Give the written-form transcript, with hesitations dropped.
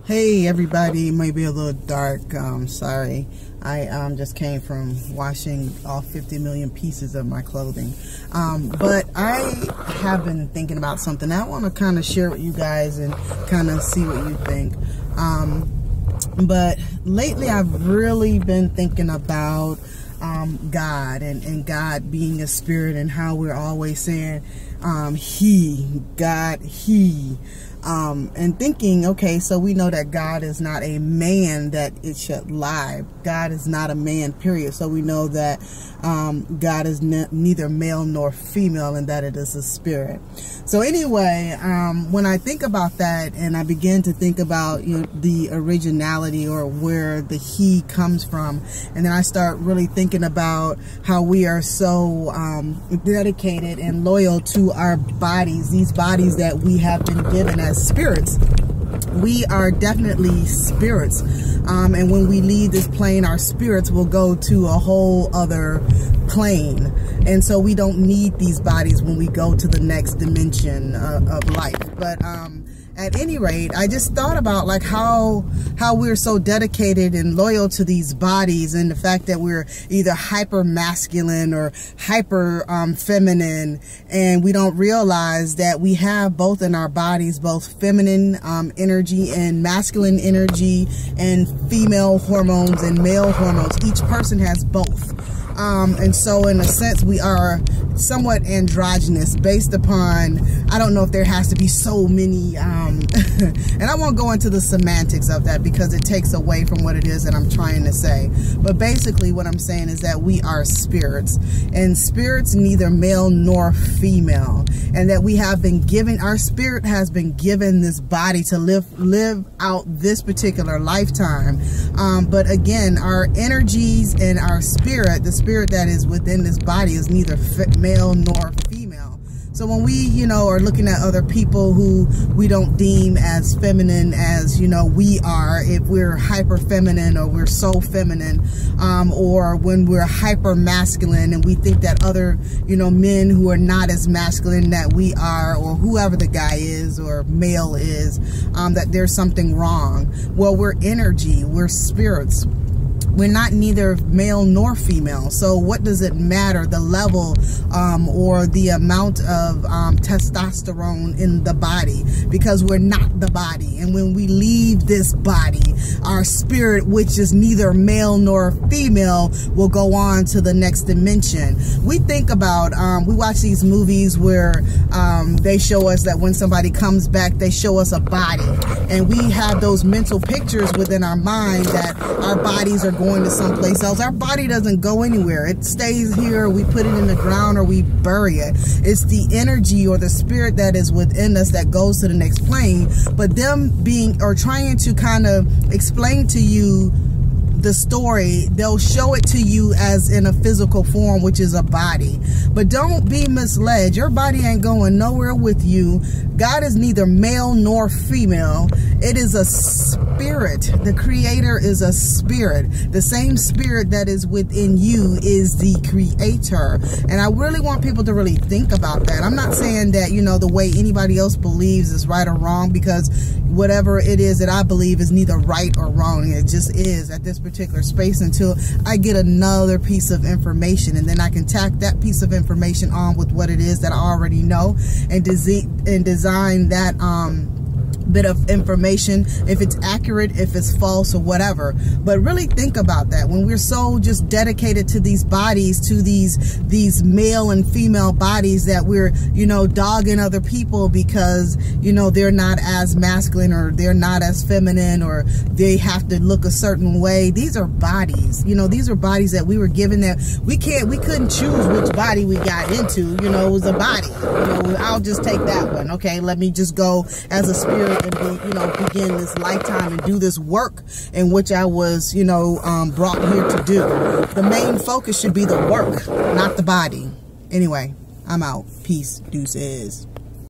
Hey everybody, it might be a little dark, sorry. I just came from washing off 50 million pieces of my clothing. But I have been thinking about something I want to kind of share with you guys and kind of see what you think. But lately I've really been thinking about God and God being a spirit, and how we're always saying He, God, He. And thinking, okay, so we know that God is not a man that it should lie. God is not a man, period. So we know that God is neither male nor female, and that it is a spirit. So anyway, when I think about that and I begin to think about, you know, the originality or where the He comes from, and then I start really thinking about how we are so dedicated and loyal to our bodies, these bodies that we have been given as spirits. We are definitely spirits, and when we leave this plane, our spirits will go to a whole other plane, and so we don't need these bodies when we go to the next dimension of life. But at any rate, I just thought about like how we're so dedicated and loyal to these bodies, and the fact that we're either hyper masculine or hyper feminine, and we don't realize that we have both in our bodies, both feminine energy and masculine energy, and female hormones and male hormones. Each person has both. And so in a sense we are somewhat androgynous, based upon, I don't know if there has to be so many and I won't go into the semantics of that because it takes away from what it is that I'm trying to say. But basically what I'm saying is that we are spirits, and spirits neither male nor female, and that we have been given, our spirit has been given this body to live out this particular lifetime. But again, our energies and our spirit, the spirit that is within this body, is neither male nor female. So when we, you know, are looking at other people who we don't deem as feminine as, you know, we are, if we're hyper feminine or we're so feminine, or when we're hyper masculine and we think that other, you know, men who are not as masculine that we are, or whoever the guy is or male is, that there's something wrong. Well, we're energy, we're spirits. We're not neither male nor female. So what does it matter, the level or the amount of testosterone in the body? Because we're not the body. And when we leave this body, our spirit, which is neither male nor female, will go on to the next dimension. We think about, we watch these movies where they show us that when somebody comes back, they show us a body. And we have those mental pictures within our mind that our bodies are going to someplace else. Our body doesn't go anywhere. It stays here. We put it in the ground or we bury it. It's the energy or the spirit that is within us that goes to the next plane. But them being, or trying to kind of explain to you the story, they'll show it to you as in a physical form, which is a body. But don't be misled. Your body ain't going nowhere with you. God is neither male nor female. It is a spirit. The creator is a spirit. The same spirit that is within you is the creator. And I really want people to really think about that. I'm not saying that, you know, the way anybody else believes is right or wrong, because whatever it is that I believe is neither right or wrong. It just is at this particular space until I get another piece of information, and then I can tack that piece of information on with what it is that I already know, and design that bit of information, if it's accurate, if it's false, or whatever. But really think about that. When we're so just dedicated to these bodies, to these male and female bodies, that we're, you know, dogging other people because, you know, they're not as masculine or they're not as feminine or they have to look a certain way. These are bodies, you know, these are bodies that we were given, that we couldn't choose which body we got into. You know, it was a body. You know, I'll just take that one. Okay, let me just go as a spirit and be, you know, begin this lifetime and do this work in which I was, you know, brought here to do. The main focus should be the work, not the body. Anyway, I'm out. Peace. Deuces.